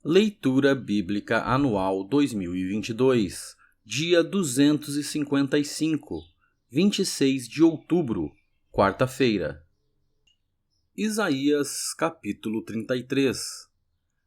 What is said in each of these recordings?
Leitura Bíblica Anual 2022, dia 255, 26 de outubro, quarta-feira. Isaías, capítulo 33.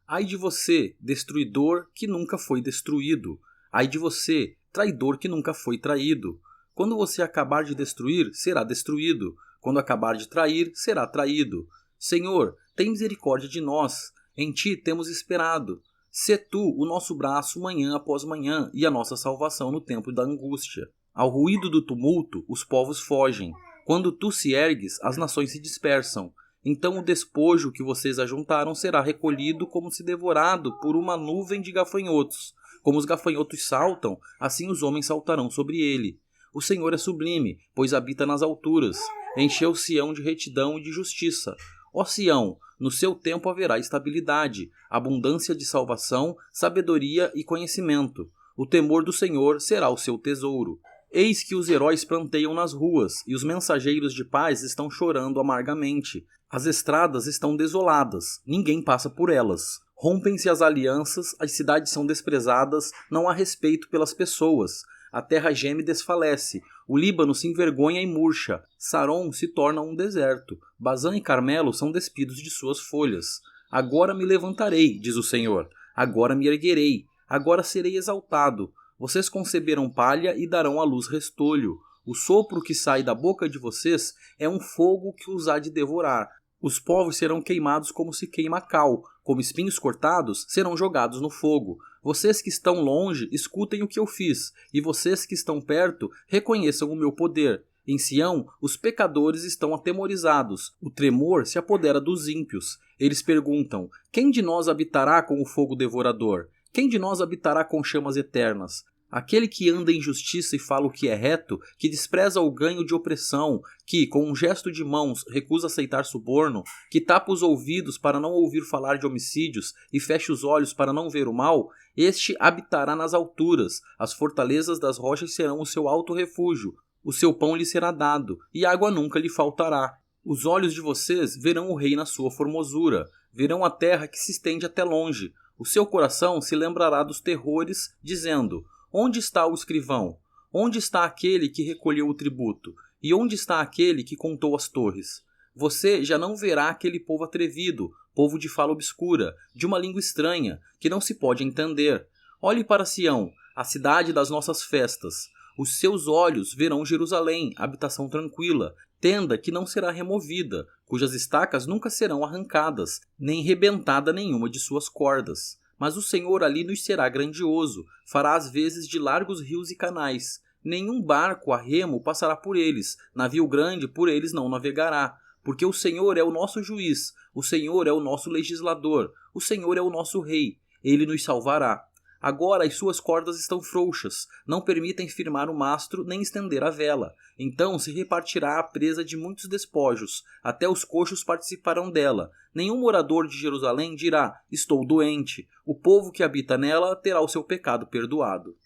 Ai de você, destruidor que nunca foi destruído. Ai de você, traidor que nunca foi traído. Quando você acabar de destruir, será destruído. Quando acabar de trair, será traído. Senhor, tem misericórdia de nós. Em ti temos esperado. Sê tu o nosso braço manhã após manhã e a nossa salvação no tempo da angústia. Ao ruído do tumulto, os povos fogem. Quando tu se ergues, as nações se dispersam. Então o despojo que vocês ajuntaram será recolhido como se devorado por uma nuvem de gafanhotos. Como os gafanhotos saltam, assim os homens saltarão sobre ele. O Senhor é sublime, pois habita nas alturas. Encheu Sião de retidão e de justiça. Ó Sião, no seu tempo haverá estabilidade, abundância de salvação, sabedoria e conhecimento. O temor do Senhor será o seu tesouro. Eis que os heróis planteiam nas ruas, e os mensageiros de paz estão chorando amargamente. As estradas estão desoladas, ninguém passa por elas. Rompem-se as alianças, as cidades são desprezadas, não há respeito pelas pessoas. A terra geme e desfalece, o Líbano se envergonha e murcha, Saron se torna um deserto, Bazã e Carmelo são despidos de suas folhas. Agora me levantarei, diz o Senhor, agora me erguerei, agora serei exaltado. Vocês conceberam palha e darão à luz restolho. O sopro que sai da boca de vocês é um fogo que os há de devorar. Os povos serão queimados como se queima cal, como espinhos cortados serão jogados no fogo. Vocês que estão longe, escutem o que eu fiz, e vocês que estão perto, reconheçam o meu poder. Em Sião, os pecadores estão atemorizados, o tremor se apodera dos ímpios. Eles perguntam, quem de nós habitará com o fogo devorador? Quem de nós habitará com chamas eternas? Aquele que anda em justiça e fala o que é reto, que despreza o ganho de opressão, que, com um gesto de mãos, recusa aceitar suborno, que tapa os ouvidos para não ouvir falar de homicídios e fecha os olhos para não ver o mal, este habitará nas alturas, as fortalezas das rochas serão o seu alto refúgio, o seu pão lhe será dado, e água nunca lhe faltará. Os olhos de vocês verão o rei na sua formosura, verão a terra que se estende até longe. O seu coração se lembrará dos terrores, dizendo, onde está o escrivão? Onde está aquele que recolheu o tributo? E onde está aquele que contou as torres? Você já não verá aquele povo atrevido, povo de fala obscura, de uma língua estranha, que não se pode entender. Olhe para Sião, a cidade das nossas festas. Os seus olhos verão Jerusalém, habitação tranquila, tenda que não será removida, cujas estacas nunca serão arrancadas, nem rebentada nenhuma de suas cordas. Mas o Senhor ali nos será grandioso, fará às vezes de largos rios e canais. Nenhum barco a remo passará por eles, navio grande por eles não navegará. Porque o Senhor é o nosso juiz, o Senhor é o nosso legislador, o Senhor é o nosso rei, ele nos salvará. Agora as suas cordas estão frouxas, não permitem firmar o mastro nem estender a vela. Então se repartirá a presa de muitos despojos, até os coxos participarão dela. Nenhum morador de Jerusalém dirá, estou doente. O povo que habita nela terá o seu pecado perdoado.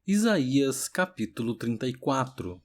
Isaías capítulo 34.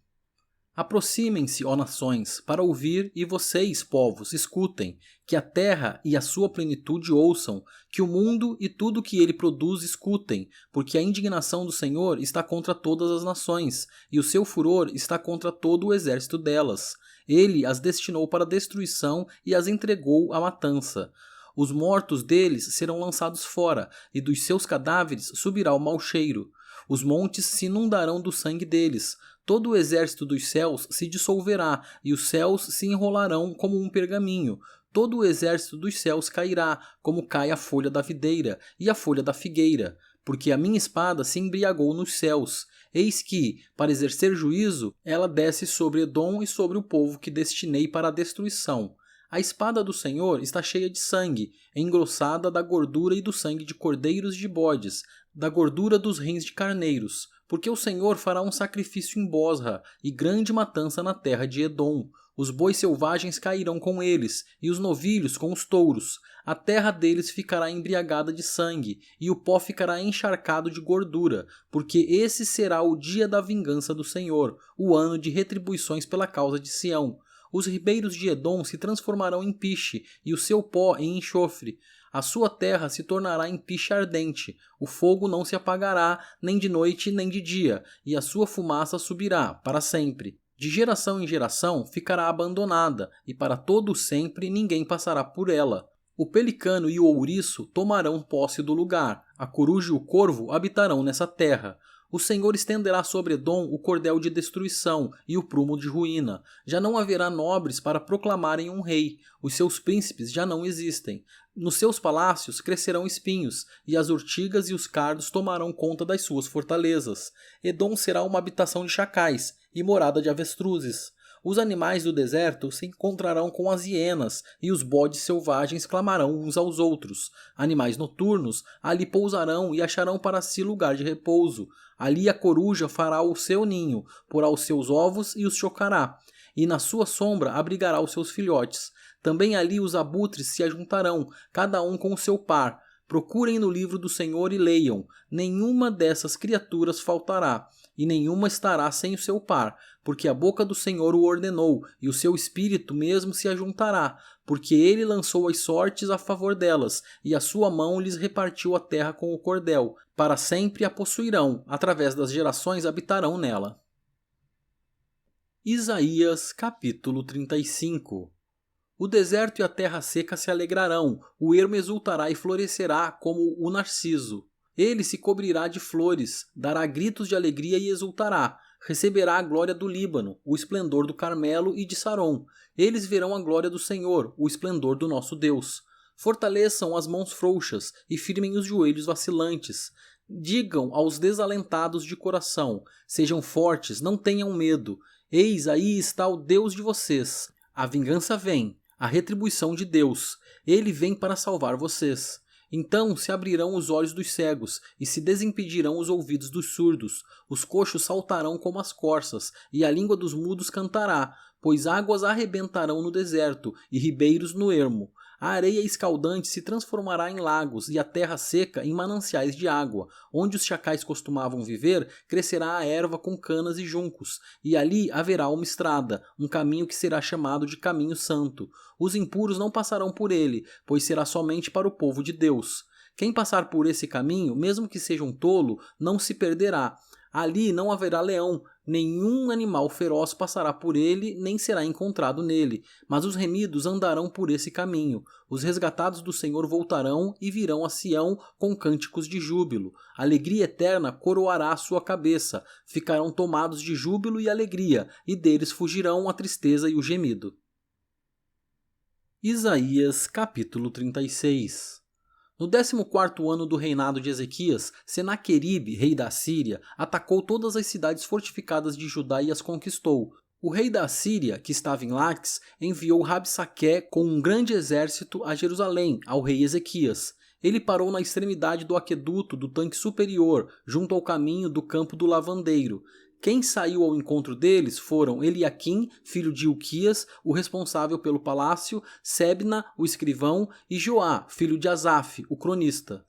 Aproximem-se, ó nações, para ouvir, e vocês, povos, escutem, que a terra e a sua plenitude ouçam, que o mundo e tudo que ele produz escutem, porque a indignação do Senhor está contra todas as nações, e o seu furor está contra todo o exército delas. Ele as destinou para a destruição e as entregou à matança. Os mortos deles serão lançados fora, e dos seus cadáveres subirá o mau cheiro. Os montes se inundarão do sangue deles. Todo o exército dos céus se dissolverá, e os céus se enrolarão como um pergaminho. Todo o exército dos céus cairá, como cai a folha da videira e a folha da figueira. Porque a minha espada se embriagou nos céus. Eis que, para exercer juízo, ela desce sobre Edom e sobre o povo que destinei para a destruição. A espada do Senhor está cheia de sangue, engrossada da gordura e do sangue de cordeiros e de bodes, da gordura dos rins de carneiros, porque o Senhor fará um sacrifício em Bosra e grande matança na terra de Edom. Os bois selvagens cairão com eles, e os novilhos com os touros. A terra deles ficará embriagada de sangue, e o pó ficará encharcado de gordura, porque esse será o dia da vingança do Senhor, o ano de retribuições pela causa de Sião. Os ribeiros de Edom se transformarão em piche, e o seu pó em enxofre. A sua terra se tornará em piche ardente, o fogo não se apagará nem de noite nem de dia, e a sua fumaça subirá para sempre. De geração em geração ficará abandonada, e para todo sempre ninguém passará por ela. O pelicano e o ouriço tomarão posse do lugar, a coruja e o corvo habitarão nessa terra. O Senhor estenderá sobre Edom o cordel de destruição e o prumo de ruína. Já não haverá nobres para proclamarem um rei. Os seus príncipes já não existem. Nos seus palácios crescerão espinhos, e as urtigas e os cardos tomarão conta das suas fortalezas. Edom será uma habitação de chacais e morada de avestruzes. Os animais do deserto se encontrarão com as hienas, e os bodes selvagens clamarão uns aos outros. Animais noturnos ali pousarão e acharão para si lugar de repouso. Ali a coruja fará o seu ninho, porá os seus ovos e os chocará, e na sua sombra abrigará os seus filhotes. Também ali os abutres se ajuntarão, cada um com o seu par. Procurem no livro do Senhor e leiam. Nenhuma dessas criaturas faltará, e nenhuma estará sem o seu par, porque a boca do Senhor o ordenou, e o seu espírito mesmo se ajuntará, porque ele lançou as sortes a favor delas, e a sua mão lhes repartiu a terra com o cordel. Para sempre a possuirão, através das gerações habitarão nela. Isaías capítulo 35. O deserto e a terra seca se alegrarão, o ermo exultará e florescerá como o narciso. Ele se cobrirá de flores, dará gritos de alegria e exultará. Receberá a glória do Líbano, o esplendor do Carmelo e de Saron. Eles verão a glória do Senhor, o esplendor do nosso Deus. Fortaleçam as mãos frouxas e firmem os joelhos vacilantes. Digam aos desalentados de coração, sejam fortes, não tenham medo. Eis aí está o Deus de vocês. A vingança vem, a retribuição de Deus. Ele vem para salvar vocês. Então se abrirão os olhos dos cegos e se desimpedirão os ouvidos dos surdos. Os coxos saltarão como as corças e a língua dos mudos cantará, pois águas arrebentarão no deserto e ribeiros no ermo. A areia escaldante se transformará em lagos e a terra seca em mananciais de água. Onde os chacais costumavam viver, crescerá a erva com canas e juncos, e ali haverá uma estrada, um caminho que será chamado de caminho santo. Os impuros não passarão por ele, pois será somente para o povo de Deus. Quem passar por esse caminho, mesmo que seja um tolo, não se perderá. Ali não haverá leão, nenhum animal feroz passará por ele, nem será encontrado nele. Mas os remidos andarão por esse caminho. Os resgatados do Senhor voltarão e virão a Sião com cânticos de júbilo. Alegria eterna coroará a sua cabeça. Ficarão tomados de júbilo e alegria, e deles fugirão a tristeza e o gemido. Isaías capítulo 36. No 14º ano do reinado de Ezequias, Senaqueribe, rei da Assíria, atacou todas as cidades fortificadas de Judá e as conquistou. O rei da Assíria, que estava em Laques, enviou Rabsaque com um grande exército a Jerusalém, ao rei Ezequias. Ele parou na extremidade do aqueduto do tanque superior, junto ao caminho do campo do lavandeiro. Quem saiu ao encontro deles foram Eliaquim, filho de Ilquias, o responsável pelo palácio, Sebna, o escrivão, e Joá, filho de Asaf, o cronista.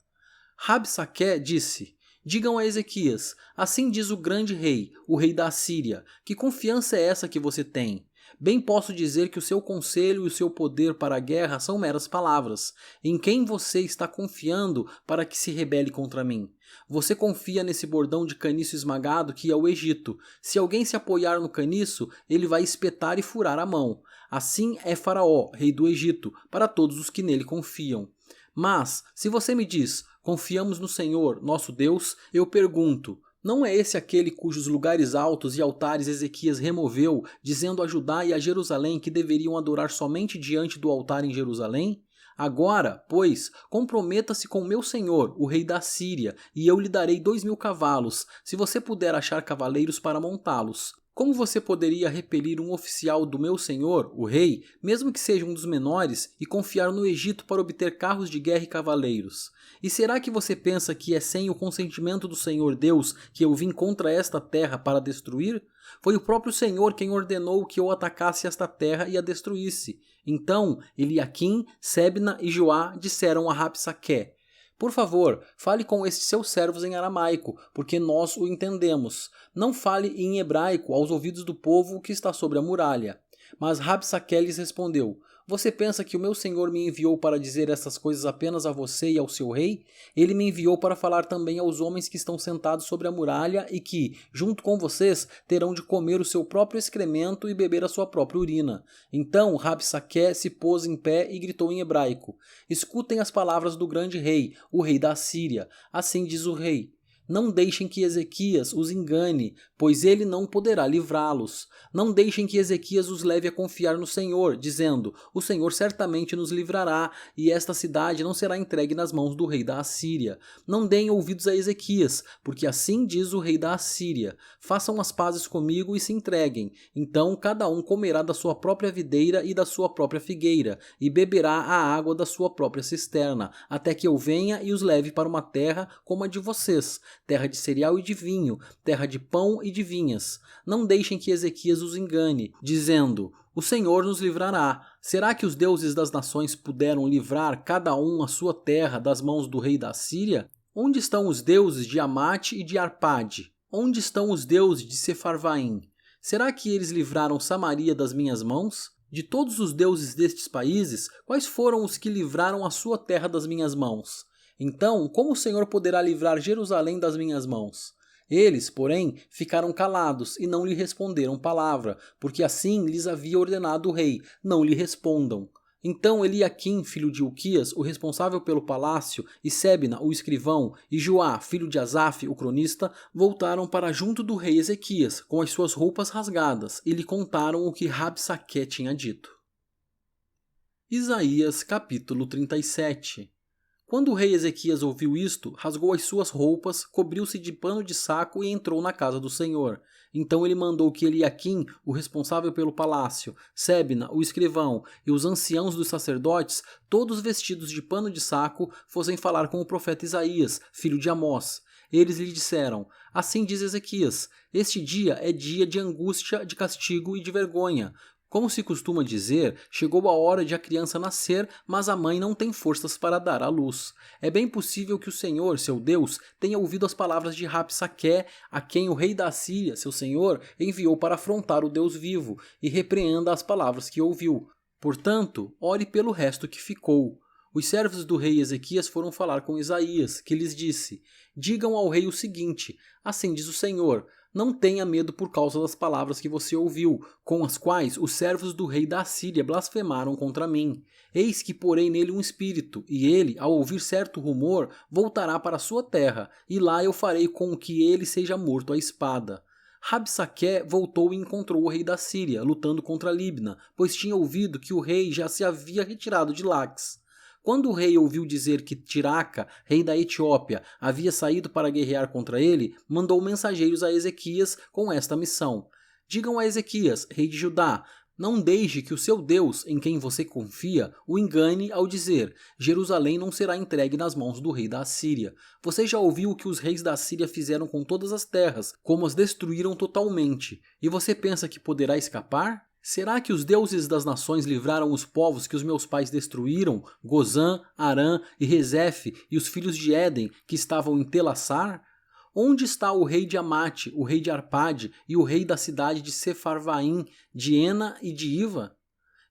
Rabsaque disse: digam a Ezequias, assim diz o grande rei, o rei da Assíria, que confiança é essa que você tem? Bem posso dizer que o seu conselho e o seu poder para a guerra são meras palavras. Em quem você está confiando para que se rebele contra mim? Você confia nesse bordão de caniço esmagado que é o Egito. Se alguém se apoiar no caniço, ele vai espetar e furar a mão. Assim é Faraó, rei do Egito, para todos os que nele confiam. Mas, se você me diz, confiamos no Senhor, nosso Deus, eu pergunto, não é esse aquele cujos lugares altos e altares Ezequias removeu, dizendo a Judá e a Jerusalém que deveriam adorar somente diante do altar em Jerusalém? Agora, pois, comprometa-se com meu senhor, o rei da Síria, e eu lhe darei 2.000 cavalos, se você puder achar cavaleiros para montá-los. Como você poderia repelir um oficial do meu senhor, o rei, mesmo que seja um dos menores, e confiar no Egito para obter carros de guerra e cavaleiros? E será que você pensa que é sem o consentimento do Senhor Deus que eu vim contra esta terra para destruir? Foi o próprio Senhor quem ordenou que eu atacasse esta terra e a destruísse. Então Eliaquim, Sebna e Joá disseram a Rabsaque: por favor, fale com estes seus servos em aramaico, porque nós o entendemos. Não fale em hebraico aos ouvidos do povo que está sobre a muralha. Mas Rabsaque lhes respondeu: Você pensa que o meu senhor me enviou para dizer essas coisas apenas a você e ao seu rei? Ele me enviou para falar também aos homens que estão sentados sobre a muralha e que, junto com vocês, terão de comer o seu próprio excremento e beber a sua própria urina. Então Rabsaqué se pôs em pé e gritou em hebraico: Escutem as palavras do grande rei, o rei da Assíria. Assim diz o rei: Não deixem que Ezequias os engane, pois ele não poderá livrá-los. Não deixem que Ezequias os leve a confiar no Senhor, dizendo: O Senhor certamente nos livrará, e esta cidade não será entregue nas mãos do rei da Assíria. Não deem ouvidos a Ezequias, porque assim diz o rei da Assíria: Façam as pazes comigo e se entreguem. Então cada um comerá da sua própria videira e da sua própria figueira, e beberá a água da sua própria cisterna, até que eu venha e os leve para uma terra como a de vocês, terra de cereal e de vinho, terra de pão e de vinhas. Não deixem que Ezequias os engane, dizendo: O Senhor nos livrará. Será que os deuses das nações puderam livrar cada um a sua terra das mãos do rei da Assíria? Onde estão os deuses de Amate e de Arpade? Onde estão os deuses de Sefarvaim? Será que eles livraram Samaria das minhas mãos? De todos os deuses destes países, quais foram os que livraram a sua terra das minhas mãos? Então, como o Senhor poderá livrar Jerusalém das minhas mãos? Eles, porém, ficaram calados e não lhe responderam palavra, porque assim lhes havia ordenado o rei: não lhe respondam. Então Eliaquim, filho de Hilquias, o responsável pelo palácio, e Sebna, o escrivão, e Joá, filho de Asaf, o cronista, voltaram para junto do rei Ezequias, com as suas roupas rasgadas, e lhe contaram o que Rabsaqué tinha dito. Isaías capítulo 37. Quando o rei Ezequias ouviu isto, rasgou as suas roupas, cobriu-se de pano de saco e entrou na casa do Senhor. Então ele mandou que Eliaquim, o responsável pelo palácio, Sebna, o escrivão, e os anciãos dos sacerdotes, todos vestidos de pano de saco, fossem falar com o profeta Isaías, filho de Amós. Eles lhe disseram: Assim diz Ezequias, este dia é dia de angústia, de castigo e de vergonha. Como se costuma dizer, chegou a hora de a criança nascer, mas a mãe não tem forças para dar à luz. É bem possível que o Senhor, seu Deus, tenha ouvido as palavras de Rabsaqué, a quem o rei da Assíria, seu senhor, enviou para afrontar o Deus vivo, e repreenda as palavras que ouviu. Portanto, ore pelo resto que ficou. Os servos do rei Ezequias foram falar com Isaías, que lhes disse: Digam ao rei o seguinte: Assim diz o Senhor, não tenha medo por causa das palavras que você ouviu, com as quais os servos do rei da Assíria blasfemaram contra mim. Eis que porei nele um espírito, e ele, ao ouvir certo rumor, voltará para sua terra, e lá eu farei com que ele seja morto à espada. Rabsaqué voltou e encontrou o rei da Síria, lutando contra Libna, pois tinha ouvido que o rei já se havia retirado de Laques. Quando o rei ouviu dizer que Tiraca, rei da Etiópia, havia saído para guerrear contra ele, mandou mensageiros a Ezequias com esta missão: Digam a Ezequias, rei de Judá, não deixe que o seu Deus, em quem você confia, o engane ao dizer: Jerusalém não será entregue nas mãos do rei da Assíria. Você já ouviu o que os reis da Assíria fizeram com todas as terras, como as destruíram totalmente, e você pensa que poderá escapar? Será que os deuses das nações livraram os povos que os meus pais destruíram, Gozã, Arã e Rezefe, e os filhos de Éden, que estavam em Telassar? Onde está o rei de Amate, o rei de Arpade e o rei da cidade de Sefarvaim, de Ena e de Iva?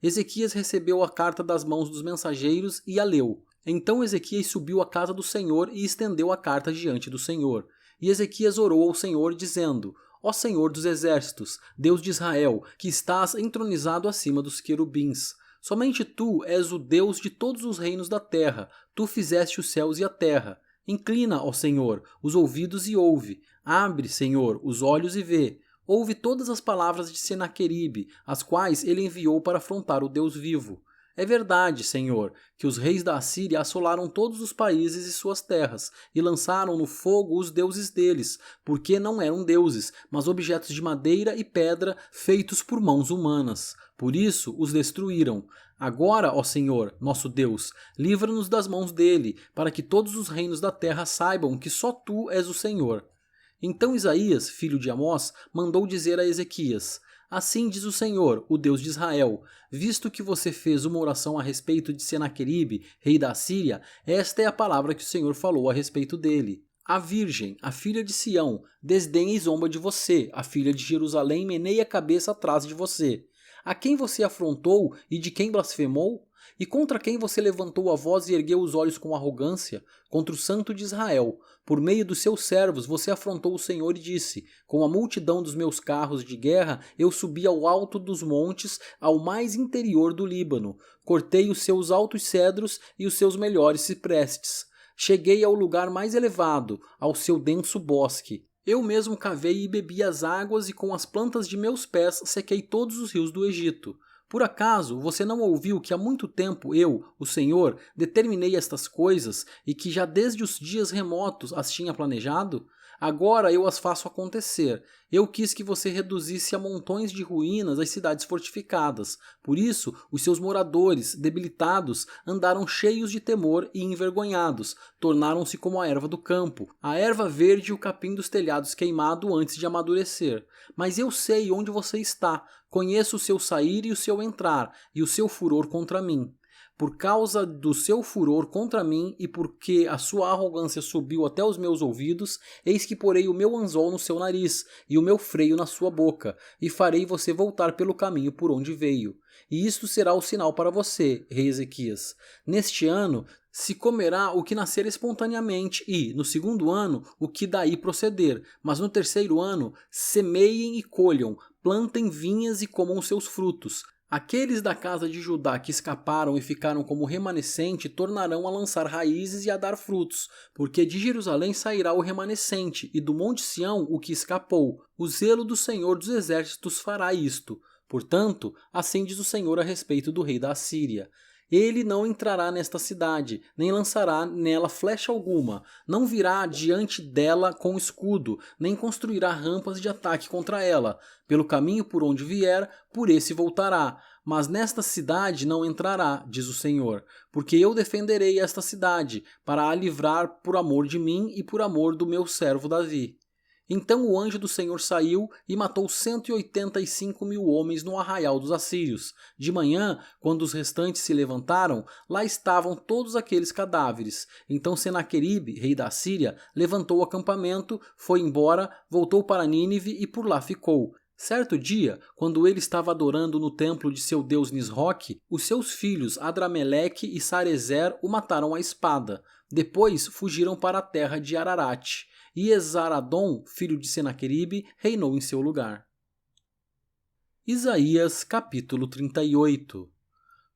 Ezequias recebeu a carta das mãos dos mensageiros e a leu. Então Ezequias subiu à casa do Senhor e estendeu a carta diante do Senhor. E Ezequias orou ao Senhor, dizendo: Ó Senhor dos exércitos, Deus de Israel, que estás entronizado acima dos querubins, somente tu és o Deus de todos os reinos da terra, tu fizeste os céus e a terra. Inclina, ó Senhor, os ouvidos e ouve, abre, Senhor, os olhos e vê. Ouve todas as palavras de Senaqueribe, as quais ele enviou para afrontar o Deus vivo. É verdade, Senhor, que os reis da Assíria assolaram todos os países e suas terras, e lançaram no fogo os deuses deles, porque não eram deuses, mas objetos de madeira e pedra feitos por mãos humanas. Por isso os destruíram. Agora, ó Senhor, nosso Deus, livra-nos das mãos dele, para que todos os reinos da terra saibam que só tu és o Senhor. Então Isaías, filho de Amós, mandou dizer a Ezequias: Assim diz o Senhor, o Deus de Israel, visto que você fez uma oração a respeito de Senaqueribe, rei da Assíria, esta é a palavra que o Senhor falou a respeito dele. A virgem, a filha de Sião, desdenha e zomba de você, a filha de Jerusalém meneia a cabeça atrás de você. A quem você afrontou e de quem blasfemou? E contra quem você levantou a voz e ergueu os olhos com arrogância? Contra o Santo de Israel. Por meio dos seus servos você afrontou o Senhor e disse: com a multidão dos meus carros de guerra eu subi ao alto dos montes, ao mais interior do Líbano. Cortei os seus altos cedros e os seus melhores ciprestes. Cheguei ao lugar mais elevado, ao seu denso bosque. Eu mesmo cavei e bebi as águas e com as plantas de meus pés sequei todos os rios do Egito. Por acaso você não ouviu que há muito tempo eu, o Senhor, determinei estas coisas e que já desde os dias remotos as tinha planejado? Agora eu as faço acontecer. Eu quis que você reduzisse a montões de ruínas as cidades fortificadas. Por isso, os seus moradores, debilitados, andaram cheios de temor e envergonhados. Tornaram-se como a erva do campo, a erva verde e o capim dos telhados queimado antes de amadurecer. Mas eu sei onde você está. Conheço o seu sair e o seu entrar, e o seu furor contra mim. Por causa do seu furor contra mim e porque a sua arrogância subiu até os meus ouvidos, eis que porei o meu anzol no seu nariz e o meu freio na sua boca, e farei você voltar pelo caminho por onde veio. E isto será o sinal para você, rei Ezequias. Neste ano se comerá o que nascer espontaneamente e, no segundo ano, o que daí proceder, mas no terceiro ano, semeiem e colham, plantem vinhas e comam seus frutos. Aqueles da casa de Judá que escaparam e ficaram como remanescente tornarão a lançar raízes e a dar frutos, porque de Jerusalém sairá o remanescente e do monte Sião o que escapou. O zelo do Senhor dos Exércitos fará isto. Portanto, assim diz o Senhor a respeito do rei da Assíria. Ele não entrará nesta cidade, nem lançará nela flecha alguma, não virá diante dela com escudo, nem construirá rampas de ataque contra ela. Pelo caminho por onde vier, por esse voltará. Mas nesta cidade não entrará, diz o Senhor, porque eu defenderei esta cidade, para a livrar por amor de mim e por amor do meu servo Davi. Então o anjo do Senhor saiu e matou 185.000 homens no arraial dos assírios. De manhã, quando os restantes se levantaram, lá estavam todos aqueles cadáveres. Então Senaqueribe, rei da Assíria, levantou o acampamento, foi embora, voltou para Nínive e por lá ficou. Certo dia, quando ele estava adorando no templo de seu deus Nisroque, os seus filhos Adrameleque e Sarezer o mataram à espada. Depois fugiram para a terra de Ararate. E Esaradom, filho de Senaqueribe, reinou em seu lugar. Isaías capítulo 38.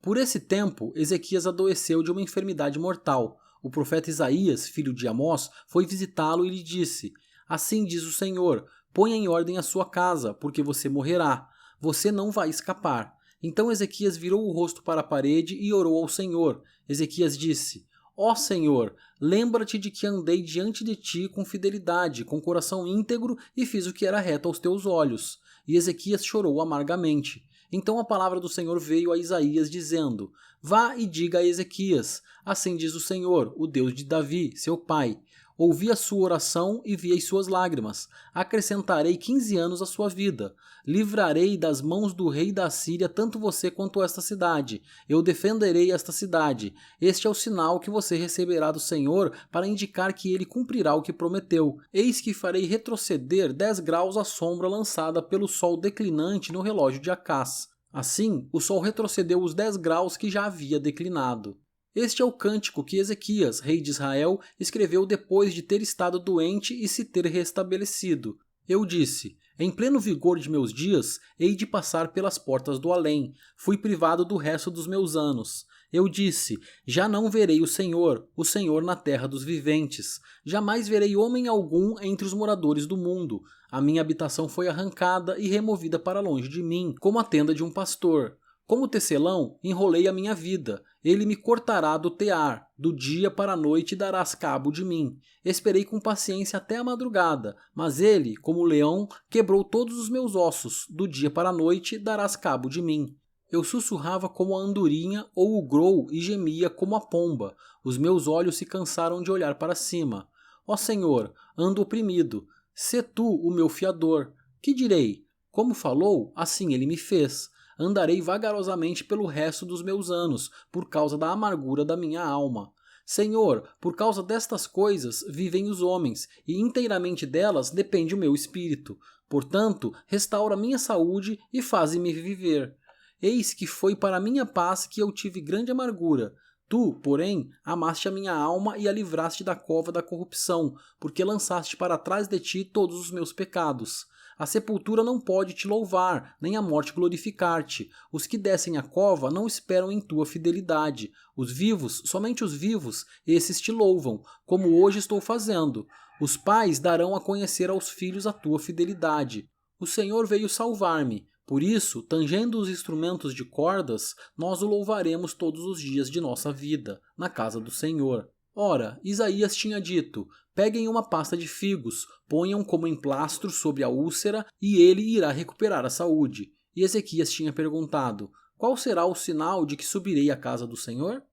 Por esse tempo, Ezequias adoeceu de uma enfermidade mortal. O profeta Isaías, filho de Amós, foi visitá-lo e lhe disse: assim diz o Senhor, ponha em ordem a sua casa, porque você morrerá. Você não vai escapar. Então Ezequias virou o rosto para a parede e orou ao Senhor. Ezequias disse: ó Senhor, lembra-te de que andei diante de ti com fidelidade, com coração íntegro e fiz o que era reto aos teus olhos. E Ezequias chorou amargamente. Então a palavra do Senhor veio a Isaías dizendo: vá e diga a Ezequias, assim diz o Senhor, o Deus de Davi, seu pai. Ouvi a sua oração e vi as suas lágrimas. Acrescentarei 15 anos à sua vida. Livrarei das mãos do rei da Assíria tanto você quanto esta cidade. Eu defenderei esta cidade. Este é o sinal que você receberá do Senhor para indicar que ele cumprirá o que prometeu. Eis que farei retroceder 10 graus a sombra lançada pelo sol declinante no relógio de Acás. Assim, o sol retrocedeu os 10 graus que já havia declinado. Este é o cântico que Ezequias, rei de Israel, escreveu depois de ter estado doente e se ter restabelecido. Eu disse: em pleno vigor de meus dias, hei de passar pelas portas do além. Fui privado do resto dos meus anos. Eu disse: já não verei o Senhor na terra dos viventes. Jamais verei homem algum entre os moradores do mundo. A minha habitação foi arrancada e removida para longe de mim, como a tenda de um pastor. Como tecelão, enrolei a minha vida. Ele me cortará do tear, do dia para a noite darás cabo de mim. Esperei com paciência até a madrugada, mas ele, como leão, quebrou todos os meus ossos. Do dia para a noite darás cabo de mim. Eu sussurrava como a andorinha ou o grou e gemia como a pomba. Os meus olhos se cansaram de olhar para cima. Ó Senhor, ando oprimido. Sê tu o meu fiador. Que direi? Como falou, assim ele me fez. Andarei vagarosamente pelo resto dos meus anos, por causa da amargura da minha alma. Senhor, por causa destas coisas vivem os homens, e inteiramente delas depende o meu espírito. Portanto, restaura minha saúde e faze-me viver. Eis que foi para minha paz que eu tive grande amargura. Tu, porém, amaste a minha alma e a livraste da cova da corrupção, porque lançaste para trás de ti todos os meus pecados. A sepultura não pode te louvar, nem a morte glorificar-te. Os que descem à cova não esperam em tua fidelidade. Os vivos, somente os vivos, esses te louvam, como hoje estou fazendo. Os pais darão a conhecer aos filhos a tua fidelidade. O Senhor veio salvar-me. Por isso, tangendo os instrumentos de cordas, nós o louvaremos todos os dias de nossa vida, na casa do Senhor. Ora, Isaías tinha dito: peguem uma pasta de figos, ponham como emplastro sobre a úlcera e ele irá recuperar a saúde. E Ezequias tinha perguntado: qual será o sinal de que subirei à casa do Senhor?